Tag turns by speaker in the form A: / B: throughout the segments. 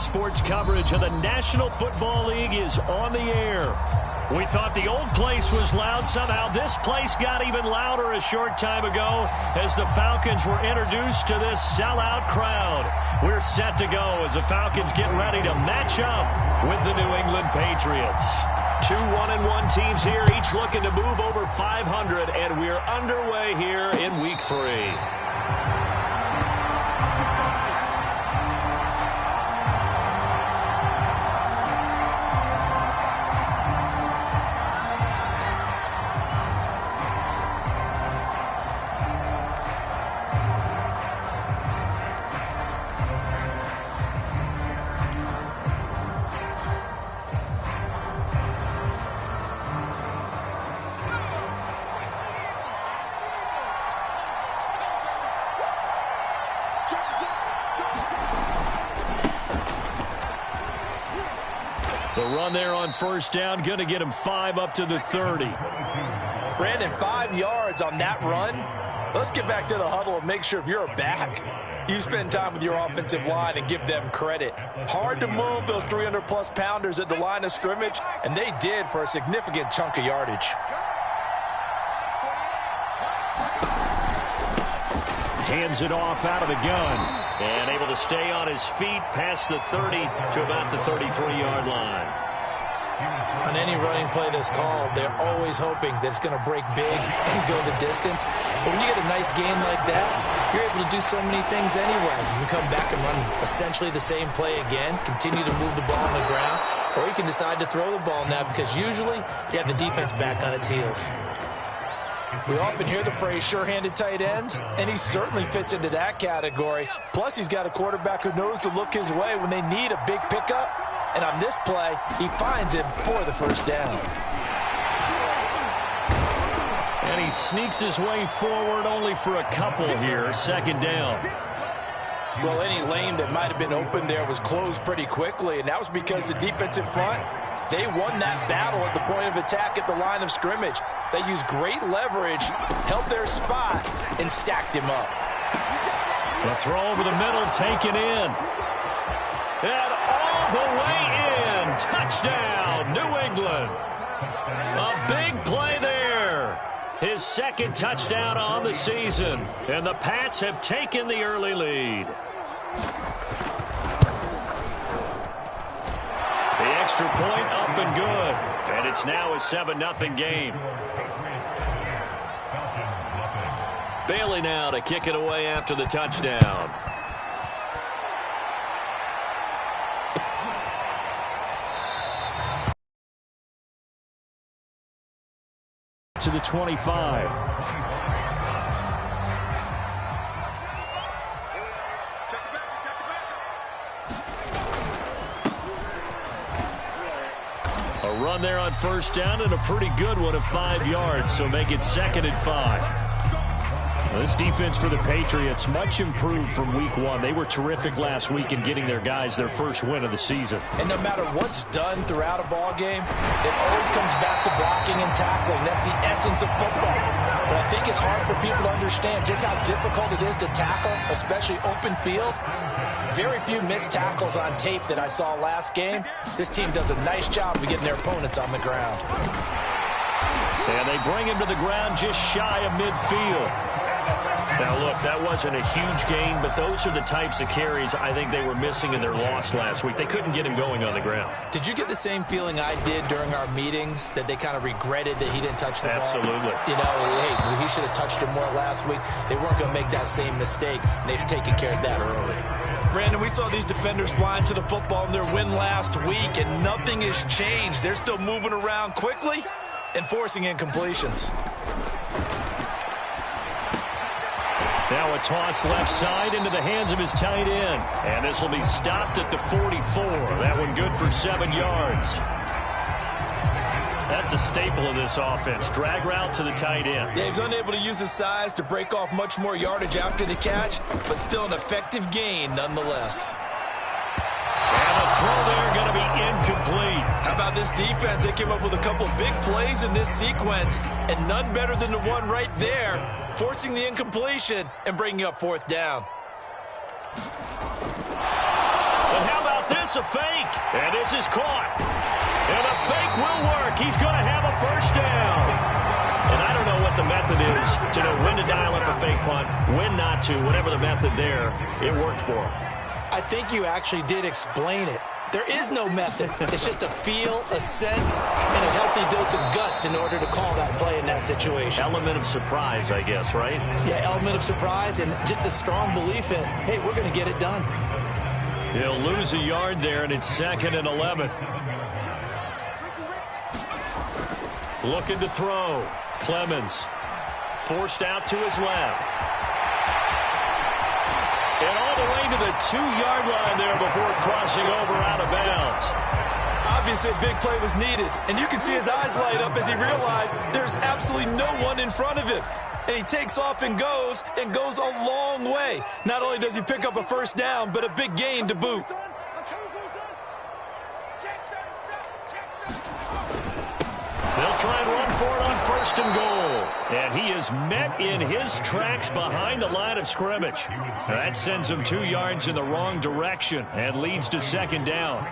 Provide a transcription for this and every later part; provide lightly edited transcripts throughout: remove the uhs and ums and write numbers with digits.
A: sports coverage of the National Football League is on the air. We thought the old place was loud. Somehow this place got even louder a short time ago as the Falcons were introduced to this sellout crowd. We're set to go as the Falcons get ready to match up with the New England Patriots. Two 1-1 teams here, each looking to move over 500, and we're underway here in Week 3. The run there on first down, going to get him 5 up to the 30.
B: Brandon, 5 yards on that run. Let's get back to the huddle and make sure if you're a back, you spend time with your offensive line and give them credit. Hard to move those 300-plus pounders at the line of scrimmage, and they did for a significant chunk of yardage.
A: Hands it off out of the gun. And able to stay on his feet past the 30 to about the 33-yard line.
B: On any running play that's called, they're always hoping that it's going to break big and go the distance. But when you get a nice game like that, you're able to do so many things anyway. You can come back and run essentially the same play again, continue to move the ball on the ground, or you can decide to throw the ball now because usually you have the defense back on its heels. We often hear the phrase sure-handed tight ends, and he certainly fits into that category. Plus, he's got a quarterback who knows to look his way when they need a big pickup. And on this play, he finds him for the first down.
A: And he sneaks his way forward only for a couple here, second down.
B: Well, any lane that might have been open there was closed pretty quickly, and that was because the defensive front, they won that battle at the point of attack at the line of scrimmage. They used great leverage, held their spot, and stacked him up.
A: The throw over the middle, taken in. And all the way in. Touchdown, New England. A big play there. His second touchdown on the season. And the Pats have taken the early lead. The extra point up and good. And it's now a 7-0 game. Bailey now to kick it away after the touchdown. To the 25. A run there on first down and a pretty good one of 5 yards, so make it 2nd and 5. This defense for the Patriots, much improved from Week 1. They were terrific last week in getting their guys their first win of the season.
B: And no matter what's done throughout a ball game, it always comes back to blocking and tackling. That's the essence of football. But I think it's hard for people to understand just how difficult it is to tackle, especially open field. Very few missed tackles on tape that I saw last game. This team does a nice job of getting their opponents on the ground.
A: And they bring him to the ground just shy of midfield. Now, look, that wasn't a huge gain, but those are the types of carries I think they were missing in their loss last week. They couldn't get him going on the ground.
B: Did you get the same feeling I did during our meetings, that they kind of regretted that he didn't touch the ball?
A: Absolutely.
B: You know, hey, he should have touched it more last week. They weren't going to make that same mistake, and they've taken care of that early. Brandon, we saw these defenders flying to the football in their win last week, and nothing has changed. They're still moving around quickly and forcing incompletions.
A: Now a toss left side into the hands of his tight end. And this will be stopped at the 44. That one good for 7 yards. That's a staple of this offense. Drag route to the tight end.
B: Yeah, he's unable to use his size to break off much more yardage after the catch, but still an effective gain nonetheless.
A: And the throw there going to be incomplete.
B: How about this defense? They came up with a couple big plays in this sequence, and none better than the one right there, forcing the incompletion and bringing up 4th down.
A: But how about this pass, a fake, and this is caught. And a fake will work. He's going to have a first down. And I don't know what the method is to know when to dial up a fake punt, when not to. Whatever the method there, it worked for him.
B: I think you actually did explain it. There is no method. It's just a feel, a sense, and a healthy dose of guts in order to call that play in that situation.
A: Element of surprise, I guess, right?
B: Yeah, element of surprise and just a strong belief in, hey, we're going to get it done.
A: He'll lose a yard there, and it's 2nd and 11. Looking to throw. Clemens forced out to his left. And all the way to the 2-yard line there before crossing over out of bounds.
B: Obviously, a big play was needed, and you can see his eyes light up as he realized there's absolutely no one in front of him. And he takes off and goes a long way. Not only does he pick up a first down, but a big gain to boot.
A: They'll try and run for it on 1st and goal. And he is met in his tracks behind the line of scrimmage. That sends him 2 yards in the wrong direction and leads to 2nd down.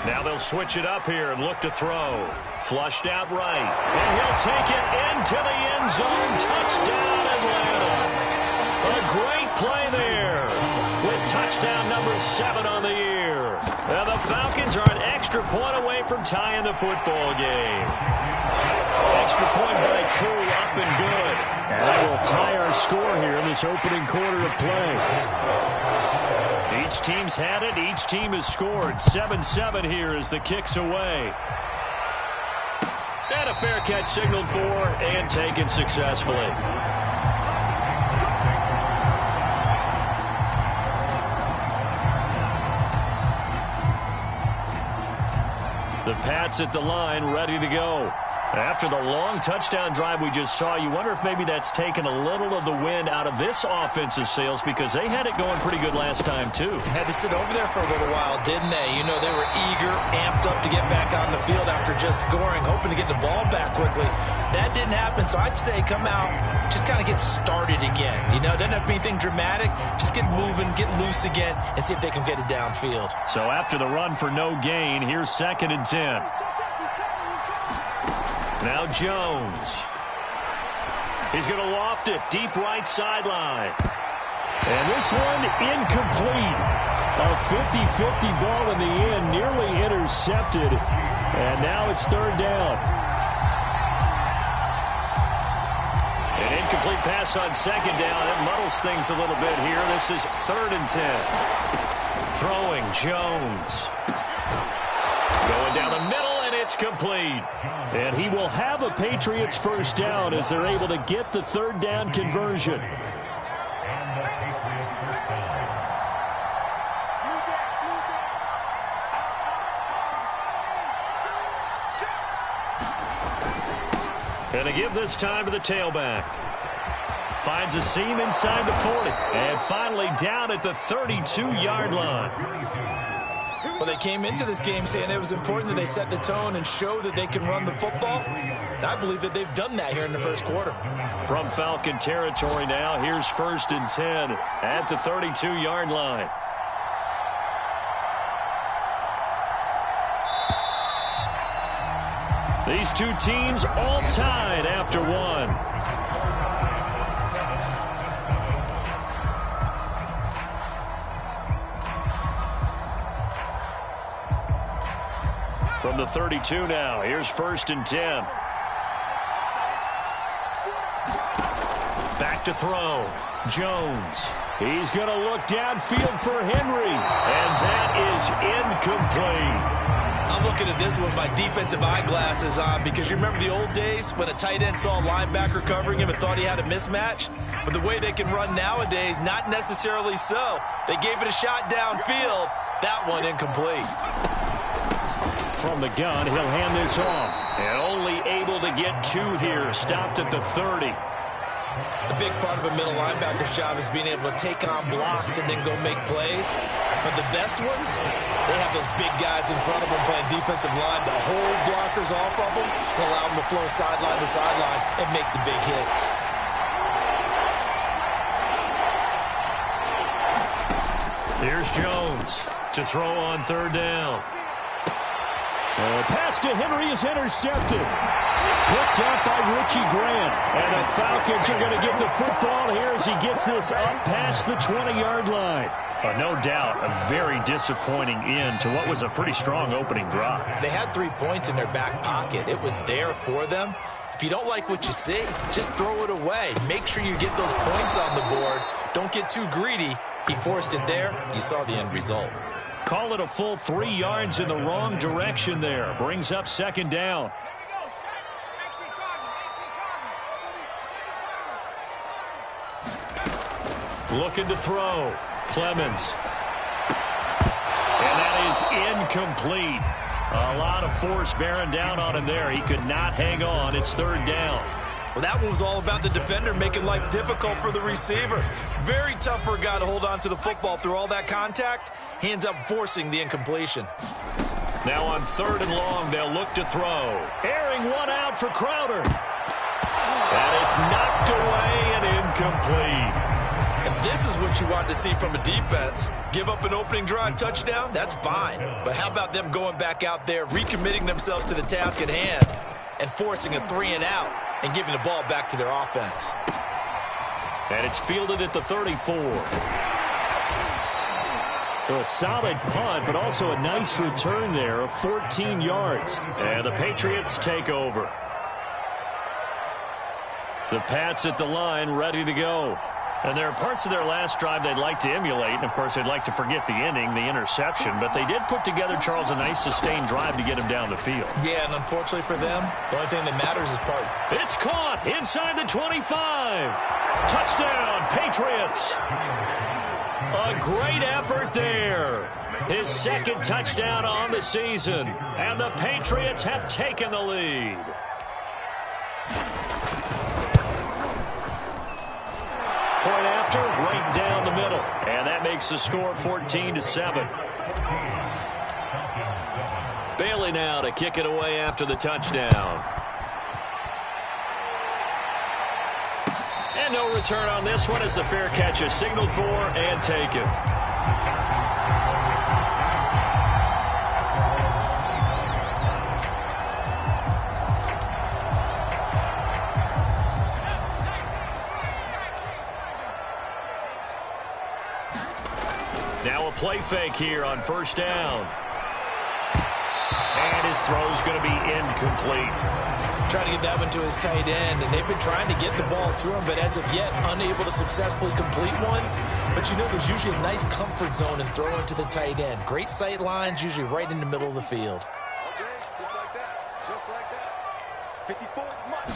A: Now they'll switch it up here and look to throw. Flushed out right. And he'll take it into the end zone. Touchdown, Atlanta. A great play there with touchdown number 7 on the year. And the Falcons are an extra point away from tying the football game. Extra point by Curry, up and good. And that will tie our score here in this opening quarter of play. Each team's had it. Each team has scored. 7-7 here as the kick's away. And a fair catch signaled for and taken successfully. The Pats at the line, ready to go. After the long touchdown drive we just saw, you wonder if maybe that's taken a little of the wind out of this offensive sails because they had it going pretty good last time, too.
B: Had to sit over there for a little while, didn't they? You know, they were eager, amped up to get back on the field after just scoring, hoping to get the ball back quickly. That didn't happen, so I'd say come out, just kind of get started again. You know, doesn't have to be anything dramatic. Just get moving, get loose again, and see if they can get it downfield.
A: So after the run for no gain, here's 2nd and 10. Now Jones. He's going to loft it deep right sideline. And this one incomplete. A 50-50 ball in the end, nearly intercepted. And now it's 3rd down. An incomplete pass on 2nd down. It muddles things a little bit here. This is 3rd and 10. Throwing Jones. Going down the middle. It's complete. And he will have a Patriots first down as they're able to get the 3rd down conversion. And to give this time to the tailback. Finds a seam inside the 40. And finally down at the 32-yard line.
B: Well, they came into this game saying it was important that they set the tone and show that they can run the football. And I believe that they've done that here in the 1st quarter.
A: From Falcon territory now, here's 1st and 10 at the 32-yard line. These two teams all tied after one. From the 32 now, here's 1st and 10. Back to throw. Jones. He's going to look downfield for Henry. And that is incomplete.
B: I'm looking at this with my defensive eyeglasses on because you remember the old days when a tight end saw a linebacker covering him and thought he had a mismatch? But the way they can run nowadays, not necessarily so. They gave it a shot downfield. That one incomplete.
A: From the gun, he'll hand this off. And only able to get 2 here. Stopped at the 30.
B: A big part of a middle linebacker's job is being able to take on blocks and then go make plays. But the best ones, they have those big guys in front of them playing defensive line to hold blockers off of them and allow them to flow sideline to sideline and make the big hits.
A: Here's Jones to throw on third down.
C: Pass to Henry is intercepted. Picked up by Richie Grant.
A: And the Falcons are going to get the football here as he gets this up past the 20-yard line. No doubt a very disappointing end to what was a pretty strong opening drive.
B: They had 3 points in their back pocket. It was there for them. If you don't like what you see, just throw it away. Make sure you get those points on the board. Don't get too greedy. He forced it there. You saw the end result.
A: Call it a full 3 yards in the wrong direction there. Brings up second down. Looking to throw. Clemens. And that is incomplete. A lot of force bearing down on him there. He could not hang on. It's third down.
B: Well, that one was all about the defender making life difficult for the receiver. Very tough for a guy to hold on to the football through all that contact. He ends up forcing the incompletion.
A: Now on third and long, they'll look to throw. Airing one out for Crowder. And it's knocked away and incomplete.
B: And this is what you want to see from a defense. Give up an opening drive touchdown, that's fine. But how about them going back out there, recommitting themselves to the task at hand, and forcing a 3-and-out and giving the ball back to their offense.
A: And it's fielded at the 34. A solid punt, but also a nice return there of 14 yards. And the Patriots take over. The Pats at the line, ready to go. And there are parts of their last drive they'd like to emulate. And, of course, they'd like to forget the inning, the interception. But they did put together, Charles, a nice sustained drive to get him down the field.
B: Yeah, and unfortunately for them, the only thing that matters is part.
A: It's caught inside the 25. Touchdown, Patriots. A great effort there. His second touchdown on the season. And the Patriots have taken the lead. Point after, right down the middle. And that makes the score 14-7. Bailey now to kick it away after the touchdown. And no return on this one as the fair catch is signaled for and taken. Now a play fake here on first down. And his throw's going to be incomplete.
B: Trying to get that one to his tight end, and they've been trying to get the ball to him, but as of yet, unable to successfully complete one. But you know, there's usually a nice comfort zone in throwing to the tight end. Great sight lines, usually right in the middle of the field.
D: Okay, just like that. Just like that. 54 much.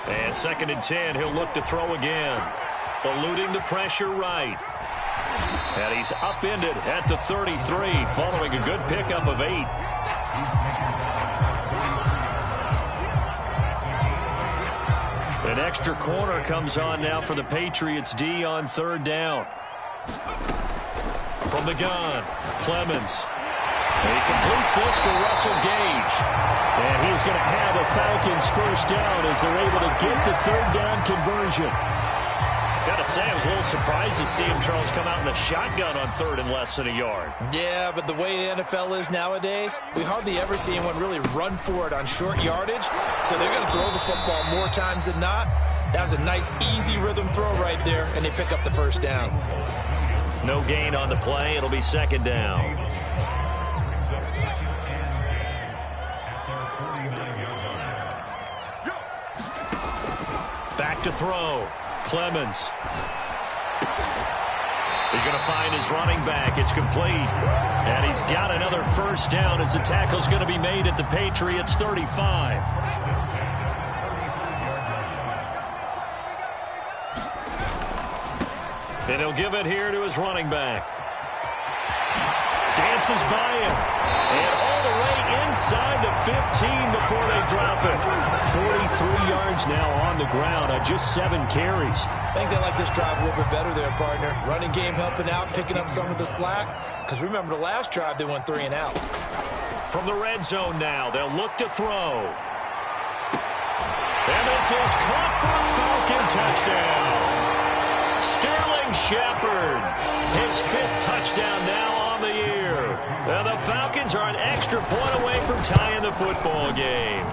A: And second and 10, he'll look to throw again. Eluding the pressure right. And he's upended at the 33, following a good pickup of 8. An extra corner comes on now for the Patriots D on third down. From the gun, Clemens. And he completes this to Russell Gage. And he's going to have a Falcons first down as they're able to get the third down conversion. Got to say, I was a little surprised to see him, Charles, come out in a shotgun on third and less than a yard.
B: Yeah, but the way the NFL is nowadays, we hardly ever see anyone really run for it on short yardage. So they're going to throw the football more times than not. That was a nice, easy rhythm throw right there, and they pick up the first down.
A: No gain on the play. It'll be second down. Back to throw. Clemens. He's going to find his running back. It's complete. And he's got another first down as the tackle's going to be made at the Patriots 35. And he'll give it here to his running back. Dances by him. And all the way inside the 15 before they drop it. 43 yards now on the ground on just 7 carries.
B: I think they like this drive a little bit better there, partner. Running game helping out, picking up some of the slack. Because remember, the last drive, they went 3 and out.
A: From the red zone now, they'll look to throw. And this is caught for a Falcon touchdown. Sterling Shepard, his 5th touchdown now on the year. And the Falcons are an extra point away from tying the football game.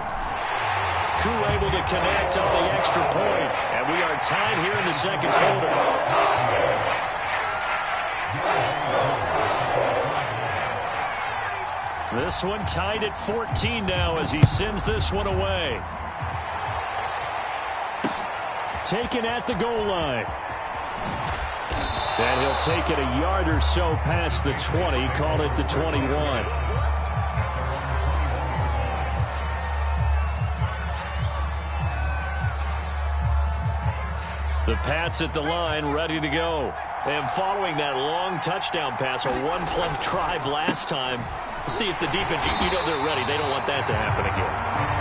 A: Koo able to connect on the extra point, and we are tied here in the second quarter. This one tied at 14 now as he sends this one away. Taken at the goal line. And he'll take it a yard or so past the 20, call it the 21. The Pats at the line, ready to go. And following that long touchdown pass, a one-play drive last time, see if the defense, you know they're ready. They don't want that to happen again.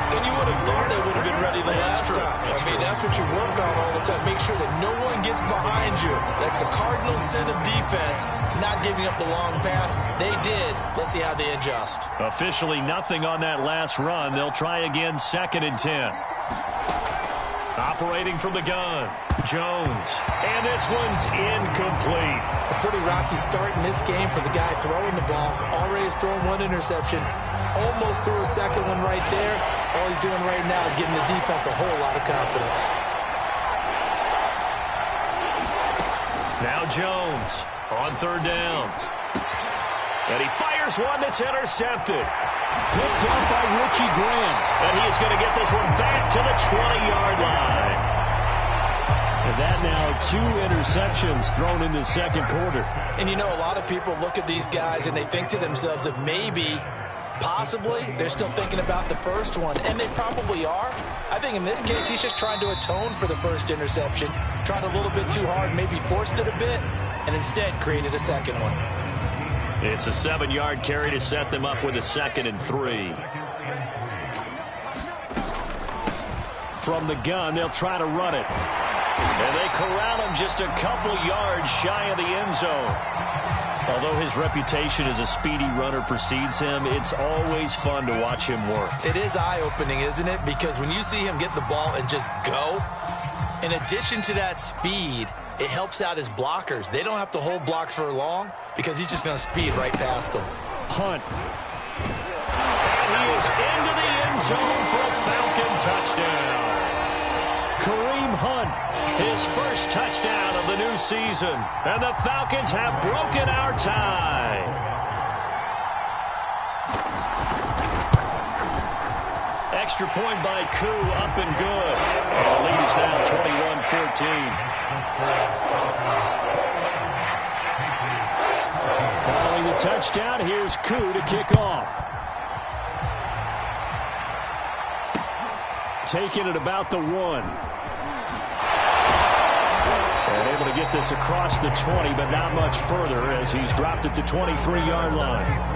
B: And you would have thought they would have been ready the last time. That's what you work on all the time. Make sure that no one gets behind you. That's the cardinal sin of defense, not giving up the long pass. They did. Let's see how they adjust.
A: Officially nothing on that last run. They'll try again, 2nd and 10. Operating from the gun, Jones. And this one's incomplete.
B: A pretty rocky start in this game for the guy throwing the ball. Already has thrown 1 interception. Almost threw a second one right there. All he's doing right now is giving the defense a whole lot of confidence.
A: Now Jones on 3rd down. And he fires one that's intercepted.
C: Picked up by Richie Graham.
A: And he is going to get this one back to the 20-yard line. And that now 2 interceptions thrown in the second quarter.
B: And you know, a lot of people look at these guys and they think to themselves that maybe, possibly, they're still thinking about the first one. And they probably are. I think in this case, he's just trying to atone for the first interception. Tried a little bit too hard, maybe forced it a bit, and instead created a second one.
A: It's a 7-yard carry to set them up with a 2nd and 3. From the gun, they'll try to run it. And they corral him just a couple yards shy of the end zone. Although his reputation as a speedy runner precedes him, it's always fun to watch him work.
B: It is eye-opening, isn't it? Because when you see him get the ball and just go, in addition to that speed, it helps out his blockers. They don't have to hold blocks for long because he's just going to speed right past them.
A: Hunt. And he is into the end zone for a Falcon touchdown. Kareem Hunt, his first touchdown of the new season. And the Falcons have broken our tie. Extra point by Koo, up and good. And the lead is now 21-14. Following the touchdown, here's Koo to kick off. Taking it about the 1. And able to get this across the 20, but not much further as he's dropped it to 23-yard line.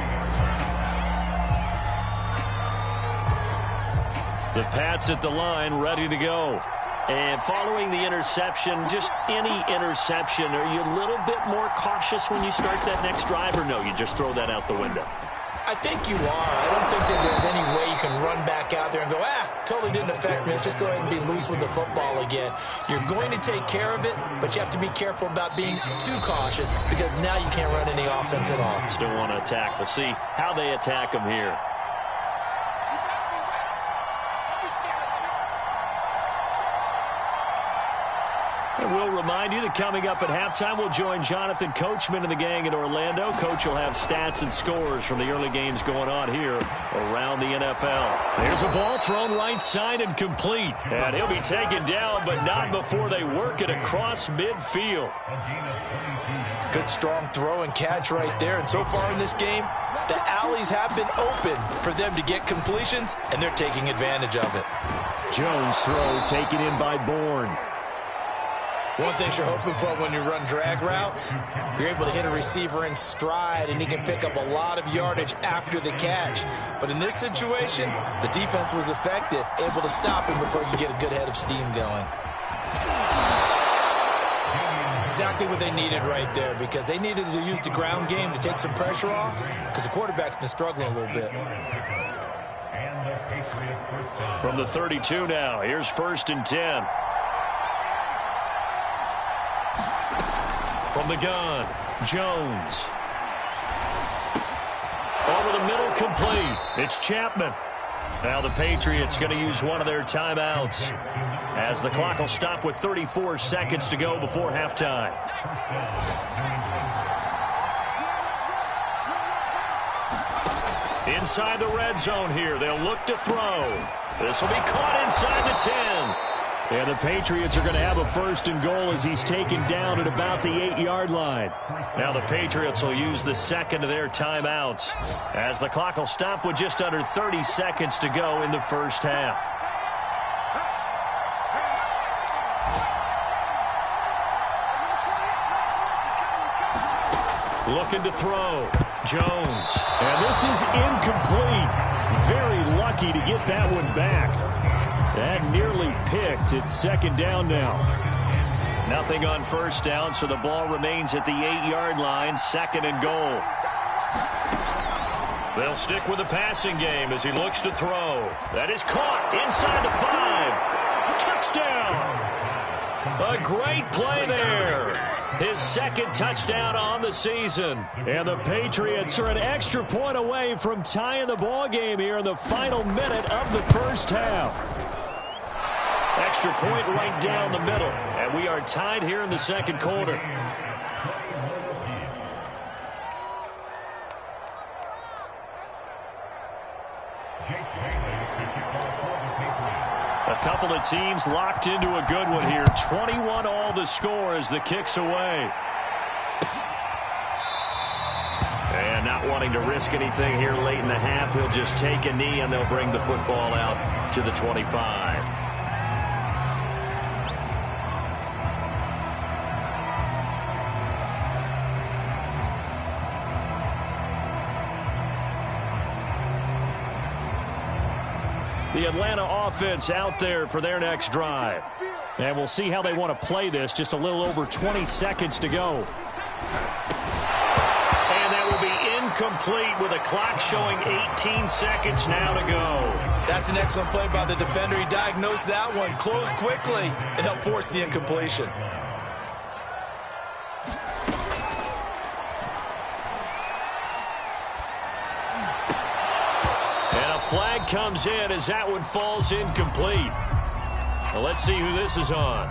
A: The Pats at the line, ready to go. And following the interception, just any interception, are you a little bit more cautious when you start that next drive, or no, you just throw that out the window?
B: I think you are. I don't think that there's any way you can run back out there and go, totally didn't affect me. Let's just go ahead and be loose with the football again. You're going to take care of it, but you have to be careful about being too cautious because now you can't run any offense at all.
A: Still want to attack. We'll see how they attack them here. And we'll remind you that coming up at halftime, we'll join Jonathan Coachman and the gang in Orlando. Coach will have stats and scores from the early games going on here around the NFL. There's a ball thrown right side and complete. And he'll be taken down, but not before they work it across midfield.
B: Good strong throw and catch right there. And so far in this game, the alleys have been open for them to get completions, and they're taking advantage of it.
A: Jones throw taken in by Bourne.
B: One thing you're hoping for when you run drag routes, you're able to hit a receiver in stride, and he can pick up a lot of yardage after the catch. But in this situation, the defense was effective, able to stop him before you get a good head of steam going. Exactly what they needed right there, because they needed to use the ground game to take some pressure off, because the quarterback's been struggling a little bit.
A: From the 32 now, here's 1st and 10. From the gun, Jones. Over the middle, complete. It's Chapman. Now the Patriots going to use one of their timeouts as the clock will stop with 34 seconds to go before halftime. Inside the red zone here. They'll look to throw. This will be caught inside the 10. And the Patriots are going to have a first and goal as he's taken down at about the 8-yard line. Now the Patriots will use the second of their timeouts as the clock will stop with just under 30 seconds to go in the first half. Looking to throw. Jones.
C: And this is incomplete. Very lucky to get that one back. That nearly picked. It's second down now.
A: Nothing on first down, so the ball remains at the 8-yard line, second and goal. They'll stick with the passing game as he looks to throw. That is caught inside the 5. Touchdown! A great play there. His second touchdown on the season.
C: And the Patriots are an extra point away from tying the ball game here in the final minute of the first half.
A: Extra point right down the middle. And we are tied here in the second quarter. A couple of teams locked into a good one here. 21 all the score as the kick's away. And not wanting to risk anything here late in the half, he'll just take a knee and they'll bring the football out to the 25. The Atlanta offense out there for their next drive.
C: And we'll see how they want to play this. Just a little over 20 seconds to go.
A: And that will be incomplete with a clock showing 18 seconds now to go.
B: That's an excellent play by the defender. He diagnosed that one, closed quickly, and helped force the incompletion.
A: Flag comes in as that one falls incomplete. Well, let's see who this is on.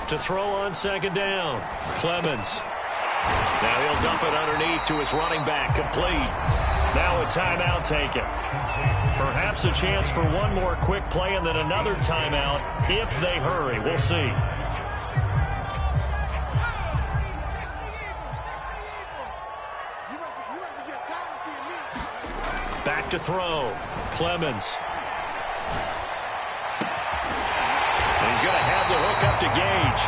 A: To throw on second down, Clemens. Now he'll dump it underneath to his running back, complete. Now a timeout taken. Perhaps a chance for one more quick play and then another timeout if they hurry. We'll see. Back to throw. Clemens. He's going to have the hook up to Gage.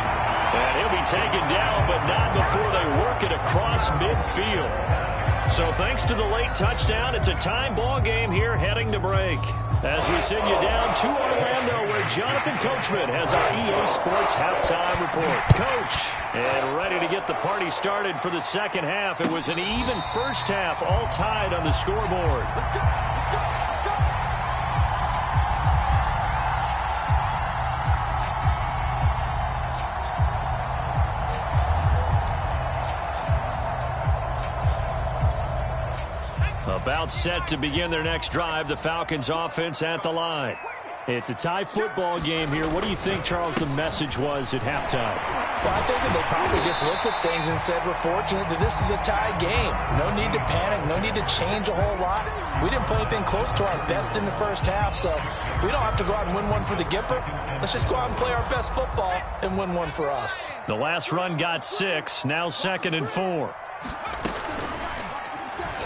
A: And he'll be taken down, but not before they work it across midfield. So thanks to the late touchdown, it's a time ball game here heading to break. As we send you down to Orlando where Jonathan Coachman has our EA Sports halftime report. Coach, and ready to get the party started for the second half. It was an even first half, all tied on the scoreboard. About set to begin their next drive, the Falcons offense at the line.
C: It's a tie football game here. What do you think, Charles, the message was at halftime?
B: Well, I think that they probably just looked at things and said, we're fortunate that this is a tie game. No need to panic, no need to change a whole lot. We didn't play anything close to our best in the first half, so we don't have to go out and win one for the Gipper. Let's just go out and play our best football and win one for us.
A: The last run got 6, now 2nd and 4.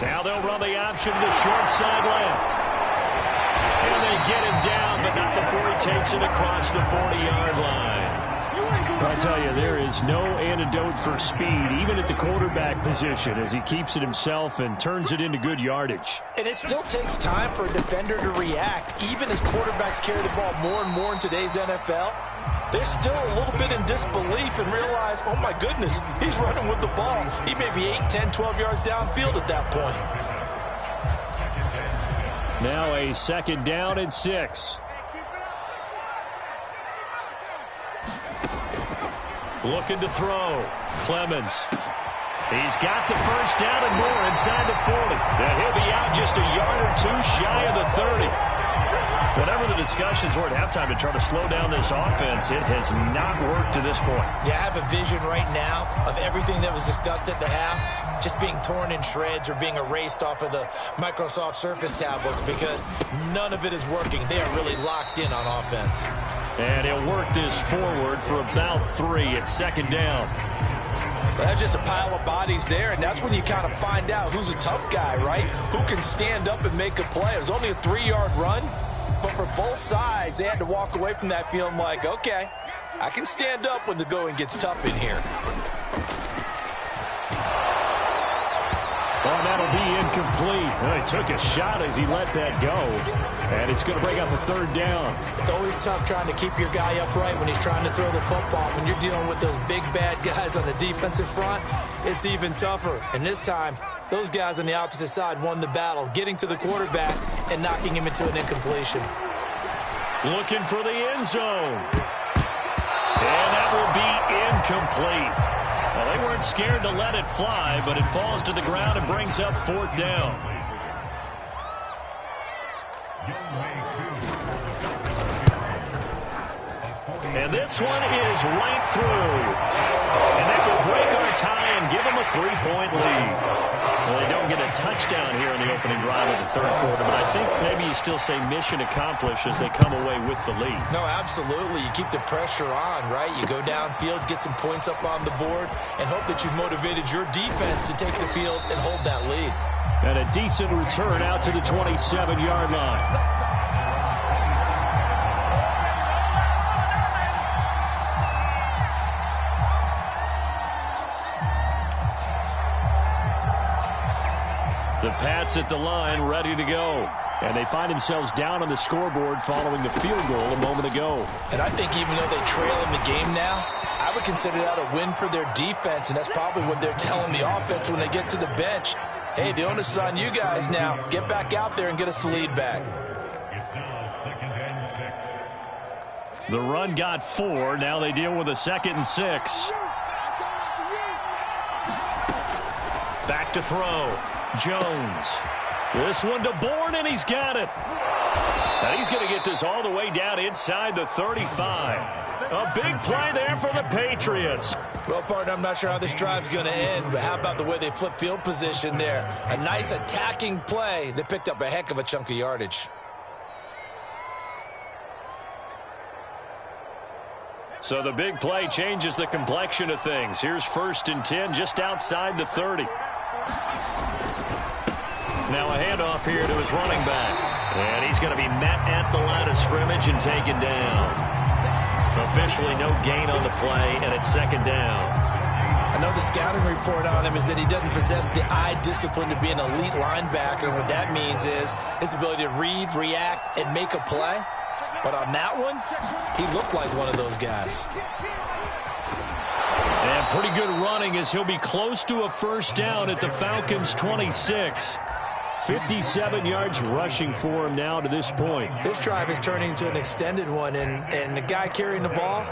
A: Now they'll run the option to the short side left. And they get him down, but not before he takes it across the 40-yard line.
C: I tell you, there is no antidote for speed, even at the quarterback position, as he keeps it himself and turns it into good yardage.
B: And it still takes time for a defender to react, even as quarterbacks carry the ball more and more in today's NFL. they're still a little bit in disbelief and realize, oh my goodness, he's running with the ball. He may be 8, 10, 12 yards downfield at that point.
C: Now a 2nd down and 6.
A: Looking to throw. Clemens. He's got the 1st down and more inside the 40. And he'll be out just a yard or 2 shy of the 30. Whatever the discussions were at halftime to try to slow down this offense, it has not worked to this point.
B: Yeah, I have a vision right now of everything that was discussed at the half just being torn in shreds or being erased off of the Microsoft Surface tablets because none of it is working. They are really locked in on offense.
A: And he'll work this forward for about 3 at 2nd down.
B: Well, that's just a pile of bodies there, and that's when you kind of find out who's a tough guy, right? Who can stand up and make a play. It was only a 3-yard run, but for both sides, they had to walk away from that feeling like, okay, I can stand up when the going gets tough in here.
C: Oh, that'll be incomplete. Well, he took a shot as he let that go. And it's going to bring up a 3rd down.
B: It's always tough trying to keep your guy upright when he's trying to throw the football. When you're dealing with those big, bad guys on the defensive front, it's even tougher. And this time, those guys on the opposite side won the battle, getting to the quarterback and knocking him into an incompletion.
A: Looking for the end zone. And that will be incomplete. Well, they weren't scared to let it fly, but it falls to the ground and brings up 4th down. And this one is right through. And that will break our tie and give them a 3-point lead. Well, they don't get a touchdown here in the opening drive of the 3rd quarter, but I think maybe you still say mission accomplished as they come away with the lead.
B: No, absolutely. You keep the pressure on, right? You go downfield, get some points up on the board, and hope that you've motivated your defense to take the field and hold that lead.
C: And a decent return out to the 27-yard line.
A: The Pats at the line, ready to go.
C: And they find themselves down on the scoreboard following the field goal a moment ago.
B: And I think even though they trail in the game now, I would consider that a win for their defense, and that's probably what they're telling the offense when they get to the bench. Hey, the onus is on you guys now. Get back out there and get us the lead back.
A: The run got 4. Now they deal with a 2nd and 6. Back to throw. Jones. This one to Bourne, and he's got it. Now he's going to get this all the way down inside the 35. A big play there for the Patriots.
B: Well, partner, I'm not sure how this drive's going to end, but how about the way they flip field position there? A nice attacking play that picked up a heck of a chunk of yardage.
A: So the big play changes the complexion of things. Here's 1st and 10 just outside the 30. Now a handoff here to his running back. And he's going to be met at the line of scrimmage and taken down. Officially no gain on the play, and it's 2nd down.
B: I know the scouting report on him is that he doesn't possess the eye discipline to be an elite linebacker. And what that means is his ability to read, react, and make a play. But on that one, he looked like one of those guys.
A: And pretty good running as he'll be close to a 1st down at the Falcons' 26.
C: 57 yards rushing for him now to this point.
B: This drive is turning into an extended one, and the guy carrying the ball,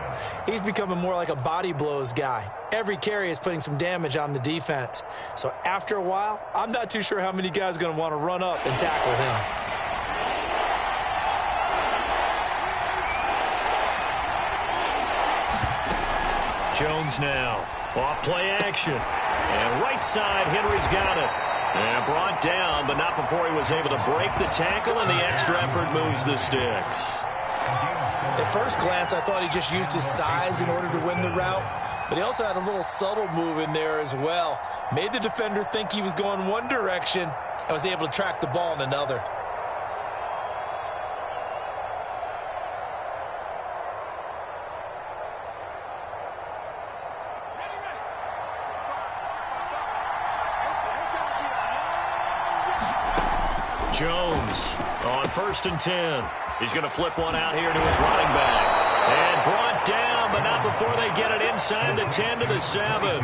B: he's becoming more like a body blows guy. Every carry is putting some damage on the defense. So after a while, I'm not too sure how many guys are going to want to run up and tackle him.
A: Jones now. Off play action. And right side, Henry's got it. And brought down, but not before he was able to break the tackle, and the extra effort moves the sticks.
B: At first glance, I thought he just used his size in order to win the route, but he also had a little subtle move in there as well. Made the defender think he was going one direction and was able to track the ball in another.
A: Jones on 1st and 10. He's going to flip one out here to his running back. And brought down down, but not before they get it inside the 10 to the 7.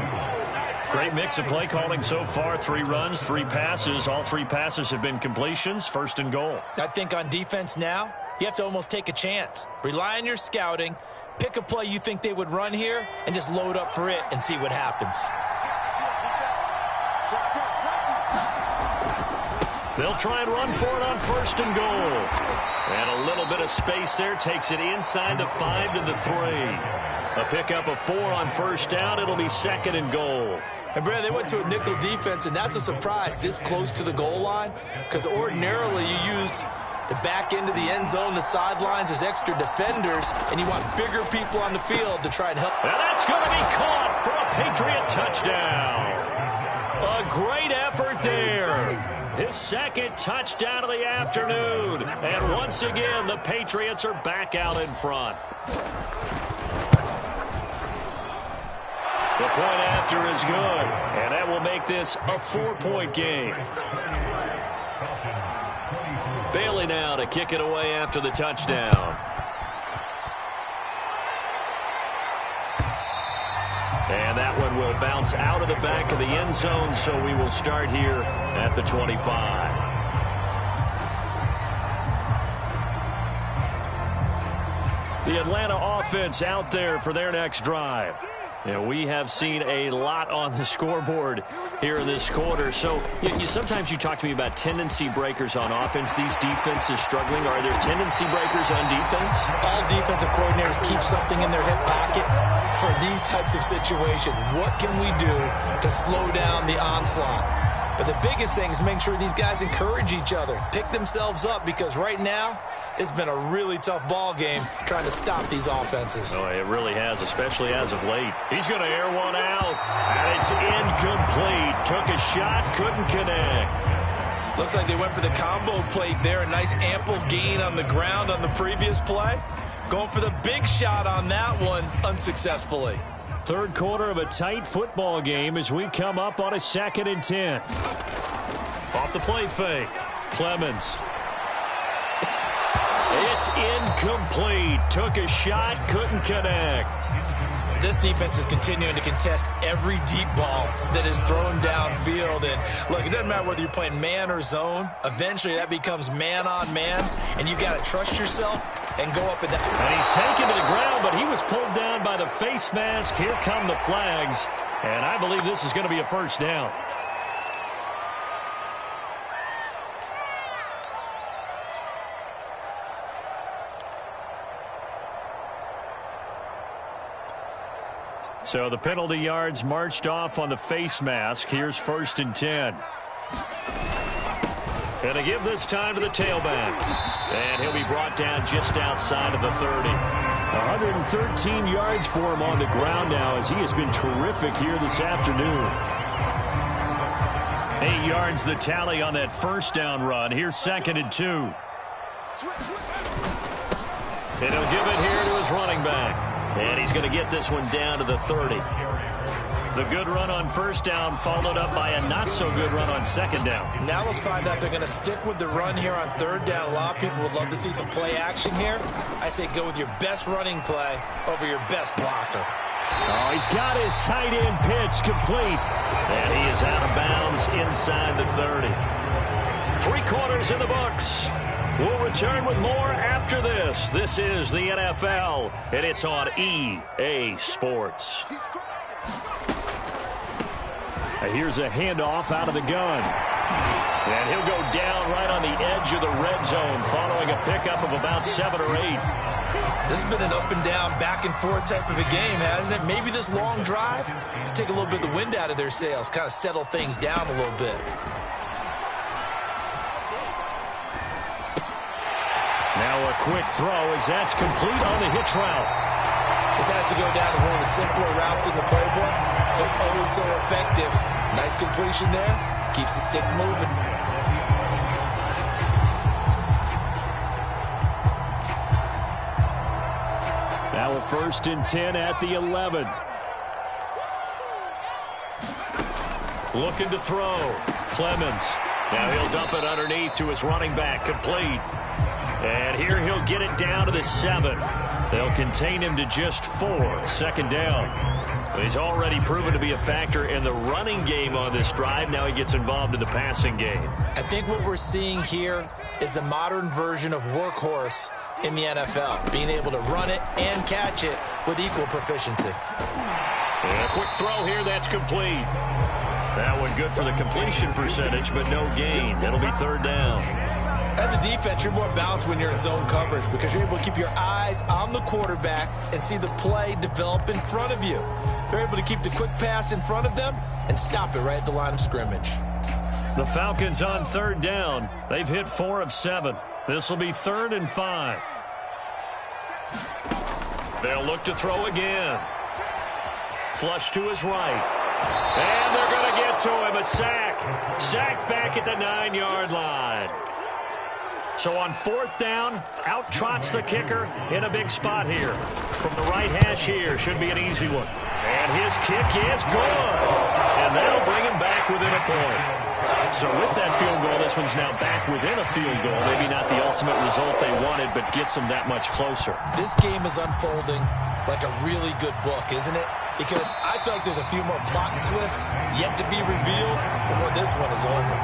A: Great mix of play calling so far. 3 runs, 3 passes. All 3 passes have been completions. First and goal.
B: I think on defense now, you have to almost take a chance. Rely on your scouting. Pick a play you think they would run here and just load up for it and see what happens.
A: They'll try and run for it on first and goal. And a little bit of space there takes it inside the 5 to the 3. A pickup of 4 on first down. It'll be second and goal.
B: And, Brad, they went to a nickel defense, and that's a surprise this close to the goal line, because ordinarily you use the back end of the end zone, the sidelines as extra defenders, and you want bigger people on the field to try and help.
A: And that's going to be caught for a Patriot touchdown. A great effort there. His second touchdown of the afternoon. And once again, the Patriots are back out in front. The point after is good, and that will make this a 4-point game. Bailey now to kick it away after the touchdown. And that one will bounce out of the back of the end zone, so we will start here at the 25. The Atlanta offense out there for their next drive. And we have seen a lot on the scoreboard here in this quarter. So sometimes you talk to me about tendency breakers on offense. These defenses struggling. Are there tendency breakers on defense?
B: All defensive coordinators keep something in their hip pocket for these types of situations. What can we do to slow down the onslaught? But the biggest thing is making sure these guys encourage each other, pick themselves up, because right now it's been a really tough ball game trying to stop these offenses.
A: Oh, it really has, especially as of late. He's going to air one out, and it's incomplete. Took a shot, couldn't connect.
B: Looks like they went for the combo plate there. A nice ample gain on the ground on the previous play. Going for the big shot on that one unsuccessfully.
C: Third quarter of a tight football game as we come up on a 2nd and 10.
A: Off the play fake. Clemens. It's incomplete. Took a shot, couldn't connect.
B: This defense is continuing to contest every deep ball that is thrown downfield. And look, it doesn't matter whether you're playing man or zone. Eventually that becomes man on man, and you've got to trust yourself and go up in that.
A: And he's taken to the ground, but he was pulled down by the face mask. Here come the flags, and I believe this is going to be a first down. So the penalty yards marched off on the face mask. Here's 1st and 10. And to give this time to the tailback. And he'll be brought down just outside of the 30.
C: 113 yards for him on the ground now as he has been terrific here this afternoon.
A: 8 yards the tally on that first down run. Here's 2nd and 2. And he'll give it here to his running back. And he's going to get this one down to the 30. The good run on first down followed up by a not-so-good run on second down.
B: Now let's find out if they're going to stick with the run here on third down. A lot of people would love to see some play action here. I say go with your best running play over your best blocker.
C: Oh, he's got his tight end pitch complete.
A: And he is out of bounds inside the 30. 3 quarters in the books. We'll return with more after this. This is the NFL, and it's on EA Sports.
C: Here's a handoff out of the gun.
A: And he'll go down right on the edge of the red zone following a pickup of about 7 or 8.
B: This has been an up-and-down, back-and-forth type of a game, hasn't it? Maybe this long drive take a little bit of the wind out of their sails, kind of settle things down a little bit.
A: Now a quick throw as that's complete on the hitch route.
B: This has to go down as one of the simpler routes in the playbook, but oh so effective. Nice completion there. Keeps the sticks moving.
C: Now a 1st and 10 at the 11.
A: Looking to throw. Clemens. Now he'll dump it underneath to his running back, complete. And here he'll get it down to the 7. They'll contain him to just 4. Second down. He's already proven to be a factor in the running game on this drive. Now he gets involved in the passing game.
B: I think what we're seeing here is the modern version of workhorse in the NFL, being able to run it and catch it with equal proficiency.
A: And a quick throw here, that's complete. That one good for the completion percentage, but no gain. It'll be third down.
B: As a defense, you're more balanced when you're in zone coverage because you're able to keep your eyes on the quarterback and see the play develop in front of you. They're able to keep the quick pass in front of them and stop it right at the line of scrimmage.
A: The Falcons on third down. They've hit 4 of 7. This will be 3rd and 5. They'll look to throw again. Flush to his right. And they're going to get to him. A sack. Sacked back at the 9-yard line. So on 4th down, out trots the kicker in a big spot here. From the right hash here, should be an easy one. And his kick is good. And that'll bring him back within a point. So with that field goal, this one's now back within a field goal. Maybe not the ultimate result they wanted, but gets them that much closer.
B: This game is unfolding like a really good book, isn't it? Because I feel like there's a few more plot twists yet to be revealed before this one is over.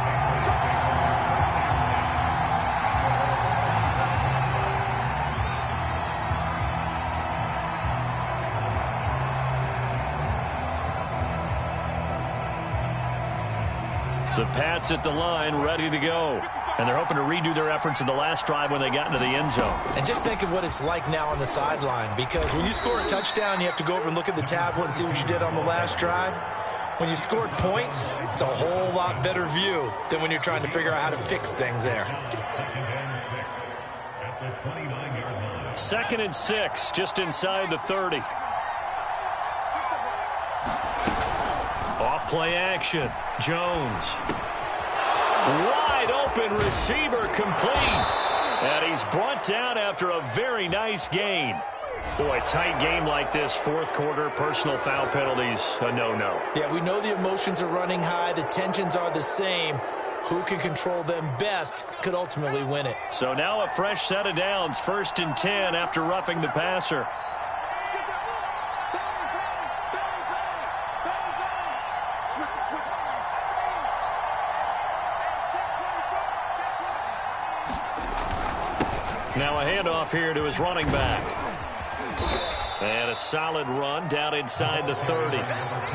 A: The Pats at the line, ready to go. And they're hoping to redo their efforts in the last drive when they got into the end zone.
B: And just think of what it's like now on the sideline, because when you score a touchdown, you have to go over and look at the tablet and see what you did on the last drive. When you scored points, it's a whole lot better view than when you're trying to figure out how to fix things there.
A: 2nd and 6, just inside the 30. Off play action. Jones. Wide open receiver, complete. And he's brought down after a very nice gain. Boy, tight game like this, 4th quarter, personal foul penalties, a no-no.
B: Yeah, we know the emotions are running high. The tensions are the same. Who can control them best could ultimately win it.
A: So now a fresh set of downs, 1st and 10 after roughing the passer. Now a handoff here to his running back. And a solid run down inside the 30.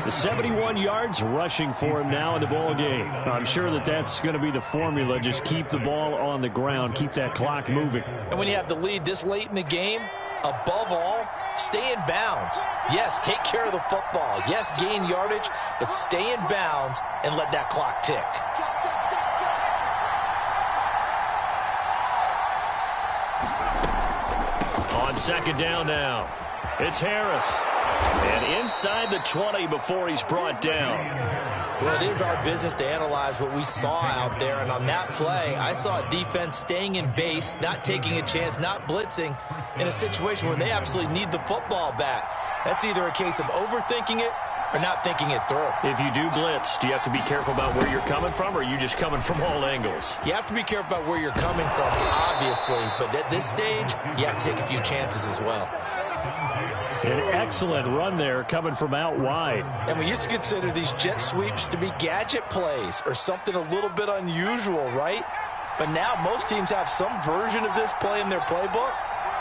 A: The 71 yards rushing for him now in the ball game. I'm sure that that's going to be the formula. Just keep the ball on the ground. Keep that clock moving.
B: And when you have the lead this late in the game, above all, stay in bounds. Yes, take care of the football. Yes, gain yardage, but stay in bounds and let that clock tick.
A: On 2nd down now, it's Harris. And inside the 20 before he's brought down.
B: Well, it is our business to analyze what we saw out there. And on that play, I saw a defense staying in base, not taking a chance, not blitzing in a situation where they absolutely need the football back. That's either a case of overthinking it or not thinking it through.
A: If you do blitz, do you have to be careful about where you're coming from, or are you just coming from all angles?
B: You have to be careful about where you're coming from, obviously. But at this stage, you have to take a few chances as well.
C: An excellent run there coming from out wide.
B: And we used to consider these jet sweeps to be gadget plays or something a little bit unusual, right? But now most teams have some version of this play in their playbook.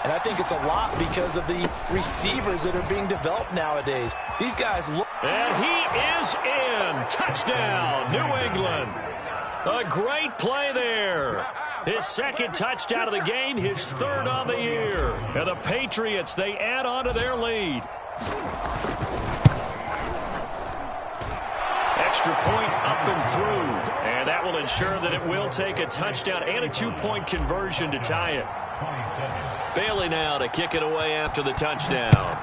B: And I think it's a lot because of the receivers that are being developed nowadays. These guys look.
A: And he is in. Touchdown, New England. A great play there. His 2nd touchdown of the game, his 3rd on the year. And the Patriots, they add on to their lead. Extra point up and through. And that will ensure that it will take a touchdown and a 2-point conversion to tie it. Bailey now to kick it away after the touchdown.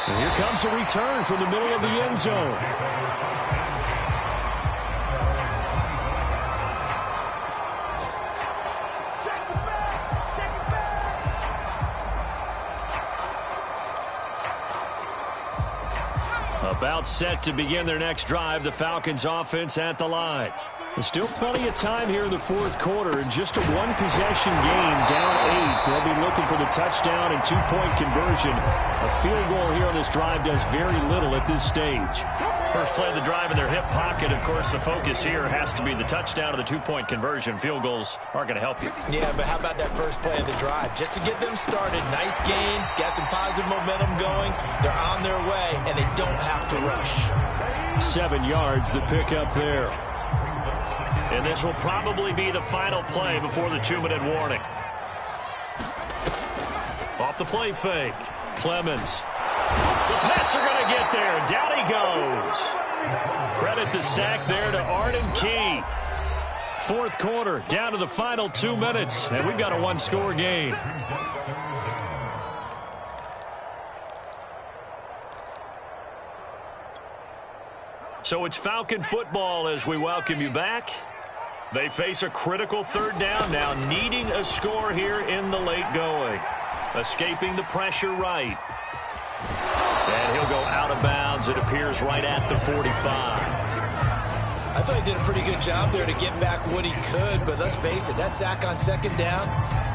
C: And here comes a return from the middle of the end zone.
A: About set to begin their next drive. The Falcons offense at the line. There's still plenty of time here in the fourth quarter. In just a one-possession game, down 8. They'll be looking for the touchdown and two-point conversion. A field goal here on this drive does very little at this stage. First play of the drive in their hip pocket. Of course, the focus here has to be the touchdown and the two-point conversion. Field goals aren't going to help you.
B: Yeah, but how about that first play of the drive? Just to get them started. Nice gain. Got some positive momentum going. They're on their way, and they don't have to rush.
A: 7 yards, the pickup there. And this will probably be the final play before the 2-minute warning. Off the play fake. Clemens. The Pats are going to get there. Down he goes. Credit the sack there to Arden Key. Fourth quarter, down to the final 2 minutes, and we've got a one-score game. So it's Falcon football as we welcome you back. They face a critical third down now, needing a score here in the late going. Escaping the pressure right. And he'll go out of bounds, it appears, right at the 45.
B: I thought he did a pretty good job there to get back what he could, but let's face it, that sack on second down,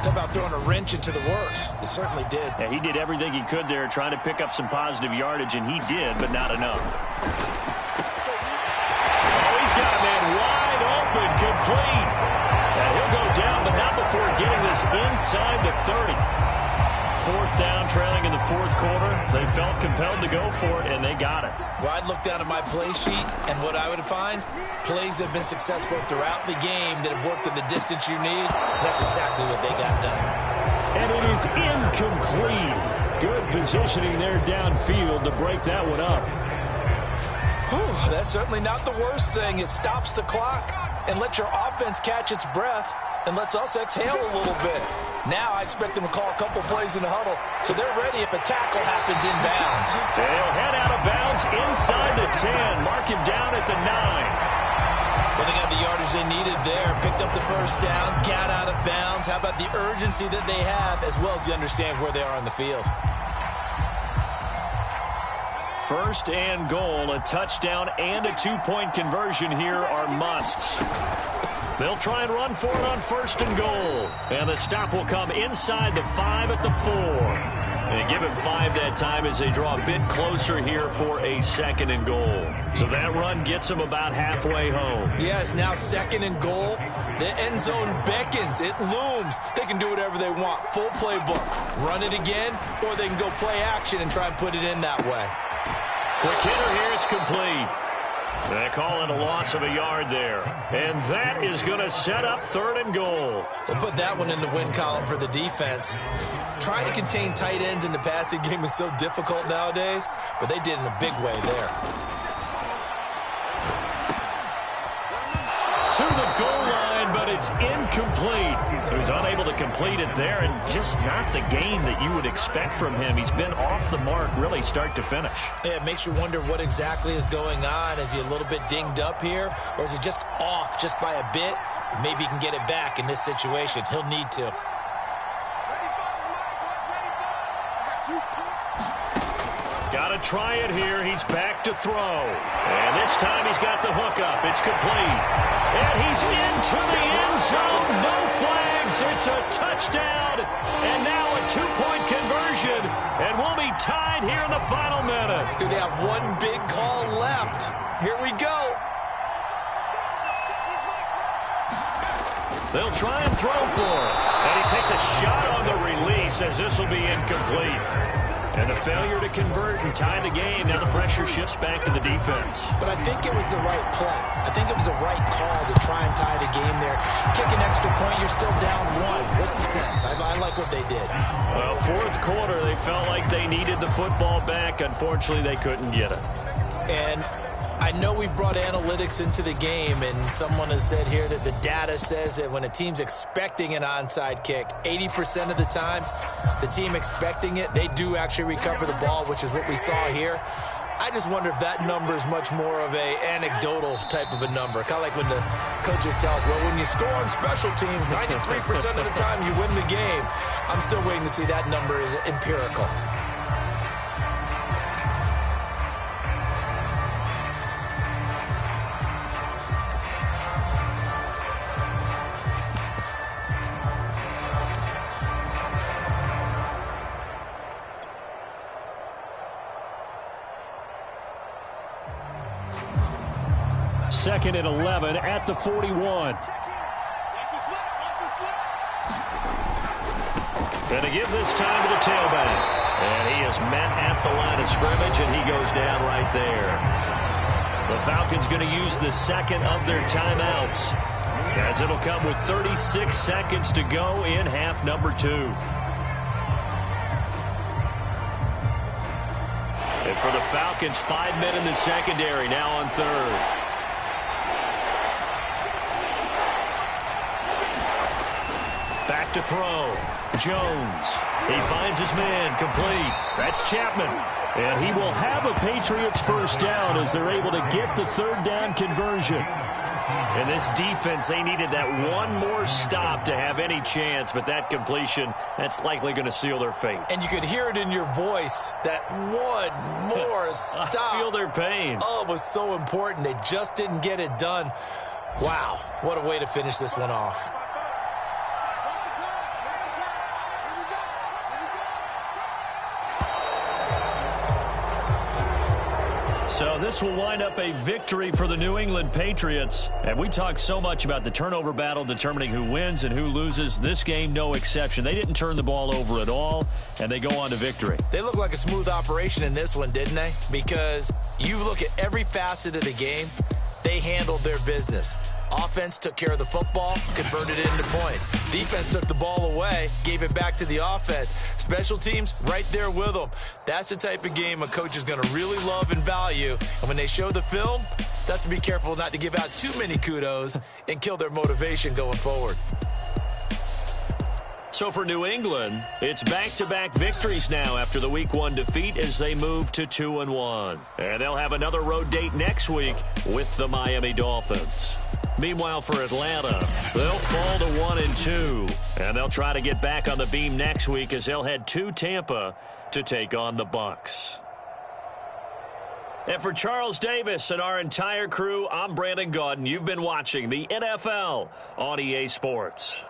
B: talk about throwing a wrench into the works. It certainly did.
A: Yeah, he did everything he could there, trying to pick up some positive yardage, and he did, but not enough. Oh, he's got a man wide open, complete. And he'll go down, but not before getting this inside the 30. Fourth down, trailing in the fourth quarter. They felt compelled to go for it, and they got it.
B: Well, I'd look down at my play sheet, and what I would find, plays have been successful throughout the game that have worked at the distance you need. That's exactly what they got done.
A: And it is incomplete. Good positioning there downfield to break that one up.
B: Whew, that's certainly not the worst thing. It stops the clock and lets your offense catch its breath and lets us exhale a little bit. Now I expect them to call a couple plays in the huddle, so they're ready if a tackle happens inbounds.
A: They'll head out of bounds inside the 10. Mark him down at the 9.
B: Well, they got the yardage they needed there. Picked up the first down, got out of bounds. How about the urgency that they have, as well as they understand where they are on the field?
A: First and goal, a touchdown and a two-point conversion here are musts. They'll try and run for it on first and goal. And the stop will come inside the 5 at the 4. And give him 5 that time as they draw a bit closer here for a second and goal. So that run gets them about halfway home.
B: Yes, now second and goal. The end zone beckons. It looms. They can do whatever they want. Full playbook. Run it again, or they can go play action and try and put it in that way.
A: Quick hitter here, it's complete. They call it a loss of a yard there. And that is going to set up third and goal.
B: They'll put that one in the win column for the defense. Trying to contain tight ends in the passing game is so difficult nowadays, but they did in a big way there.
A: To the goal line, but it's incomplete. So he's unable to complete it there, and just not the game that you would expect from him. He's been off the mark really start to finish.
B: Yeah, it makes you wonder what exactly is going on. Is he a little bit dinged up here, or is he just off just by a bit? Maybe he can get it back in this situation. He'll need to.
A: Got to try it here. He's back to throw. And this time he's got the hook up. It's complete. And he's into the end zone. No flags. It's a touchdown. And now a two-point conversion. And we'll be tied here in the final minute.
B: Do they have one big call left? Here we go.
A: They'll try and throw for it. And he takes a shot on the release as this will be incomplete. And a failure to convert and tie the game. Now the pressure shifts back to the defense.
B: But I think it was the right play. I think it was the right call to try and tie the game there. Kick an extra point, you're still down 1. What's the sense? I like what they did.
A: Well, fourth quarter, they felt like they needed the football back. Unfortunately, they couldn't get it.
B: And I know we brought analytics into the game, and someone has said here that the data says that when a team's expecting an onside kick, 80% of the time, the team expecting it, they do actually recover the ball, which is what we saw here. I just wonder if that number is much more of a anecdotal type of a number. Kind of like when the coaches tell us, well, when you score on special teams, 93% of the time you win the game. I'm still waiting to see that number is empirical.
C: 2nd and 11 at the 41.
A: And to give this time to the tailback. And he is met at the line of scrimmage, and he goes down right there. The Falcons going to use the second of their timeouts, as it'll come with 36 seconds to go in half number 2. And for the Falcons, 5 men in the secondary, now on third. Back to throw. Jones. He finds his man, complete. That's Chapman. And he will have a Patriots first down as they're able to get the third down conversion. And this defense, they needed that one more stop to have any chance, but that completion, that's likely going to seal their fate.
B: And you could hear it in your voice, that one more stop.
A: I feel their pain.
B: Oh, it was so important. They just didn't get it done. Wow, what a way to finish this one off.
A: So this will wind up a victory for the New England Patriots. And we talk so much about the turnover battle determining who wins and who loses. This game, no exception. They didn't turn the ball over at all, and they go on to victory.
B: They look like a smooth operation in this one, didn't they? Because you look at every facet of the game, they handled their business. Offense took care of the football, converted it into points. Defense took the ball away, gave it back to the offense. Special teams, right there with them. That's the type of game a coach is going to really love and value. And when they show the film, they have to be careful not to give out too many kudos and kill their motivation going forward.
A: So for New England, it's back-to-back victories now after the Week 1 defeat as they move to 2-1. And they'll have another road date next week with the Miami Dolphins. Meanwhile, for Atlanta, they'll fall to 1-2. And they'll try to get back on the beam next week as they'll head to Tampa to take on the Bucs. And for Charles Davis and our entire crew, I'm Brandon Gaudin. You've been watching the NFL on EA Sports.